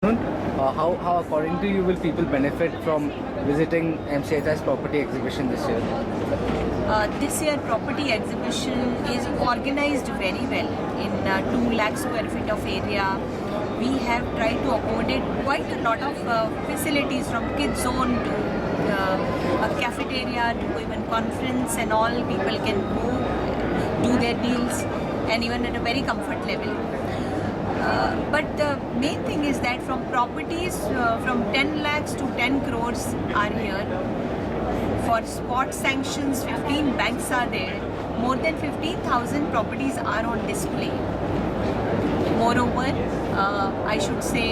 How according to you will people benefit from visiting MCHI's property exhibition this year? This year property exhibition is organized very well in 2 lakh square feet of area. We have tried to accommodate quite a lot of facilities from kids zone to a cafeteria to even conference and all. People can go do their deals and even at a very comfort level. But the main thing is that from properties from 10 lakhs to 10 crores are here. For spot sanctions, 15 banks are there. More than 15,000 properties are on display. Moreover, I should say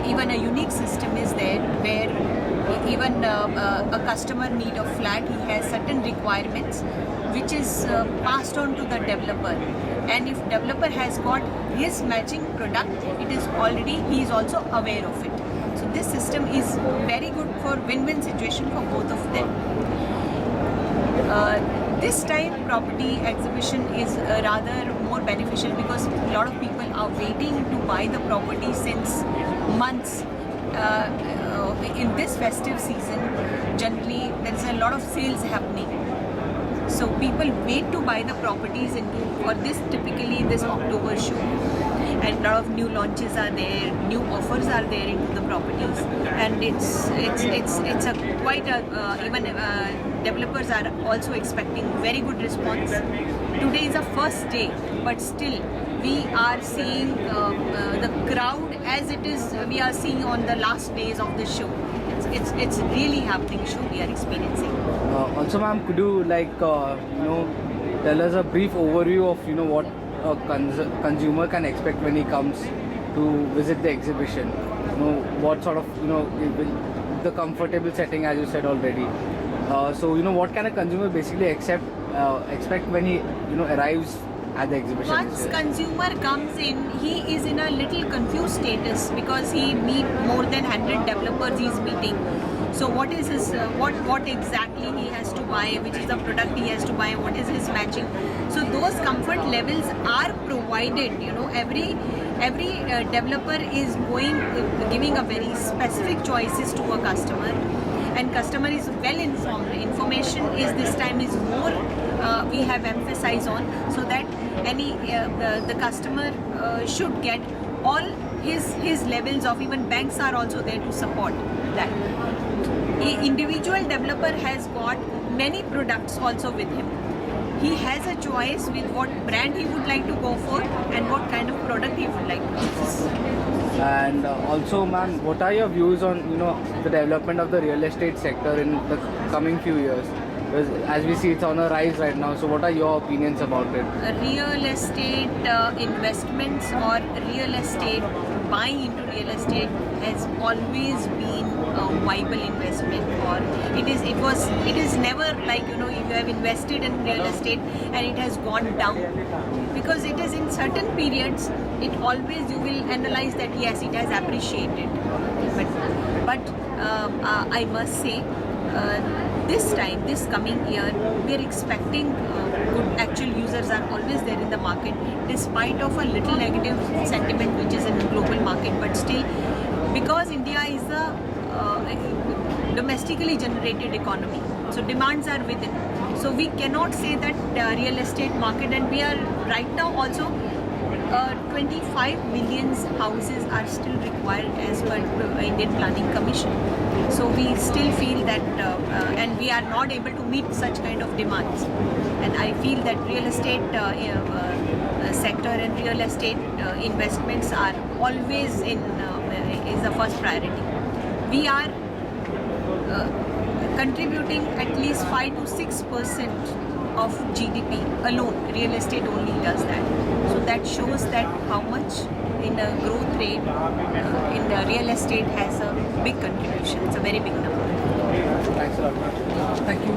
even a unique system is there where even a customer need a flat, he has certain requirements which is passed on to the developer, and if developer has got his matching product, it is already, he is also aware of it. So this system is very good for win-win situation for both of them. This time property exhibition is rather more beneficial because a lot of people are waiting to buy the property since months. In this festive season, generally there is a lot of sales happening. So people wait to buy the properties for this, typically this October show, and a lot of new launches are there, new offers are there into the properties, and it's a quite a even developers are also expecting very good response. Today is a first day, but still we are seeing the crowd as it is we are seeing on the last days of the show. It's really happening show we are experiencing. Also, ma'am, could you tell us a brief overview of what a consumer can expect when he comes to visit the exhibition? What sort of the comfortable setting, as you said already. So what can a consumer basically expect when he arrives at the exhibition? Once consumer comes in, he is in a little confused status because he meet more than 100 developers he is meeting. So what is his what exactly he has to buy, which is the product he has to buy, what is his matching. So those comfort levels are provided. Every developer is giving a very specific choices to a customer, and customer is well informed. Information is this time is more we have emphasized on, so that the customer should get all his levels of, even banks are also there to support that. Individual developer has got many products also with him. He has a choice with what brand he would like to go for and what kind of product he would like to choose. And also, ma'am, what are your views on the development of the real estate sector in the coming few years? Because as we see, it's on a rise right now. So what are your opinions about it? Real estate investments or real estate, buying into real estate has always been a viable investment, or it is never like if you have invested in real estate and it has gone down, because it is in certain periods it always you will analyze that yes, it has appreciated, but I must say this coming year, we are expecting good actual users are always there in the market, despite of a little negative sentiment which is in the global market. But still, because India is a domestically generated economy, so demands are within. So we cannot say that real estate market, and we are right now also 25 million houses are still required as per Indian Planning Commission. So we still feel that and we are not able to meet such kind of demands, and I feel that real estate sector and real estate investments are always is the first priority. We are contributing at least 5 to 6% of GDP alone. Real estate only does that. So that shows that how much in the growth rate in the real estate has a big contribution. It's a very big number. Thanks a lot. Thank you.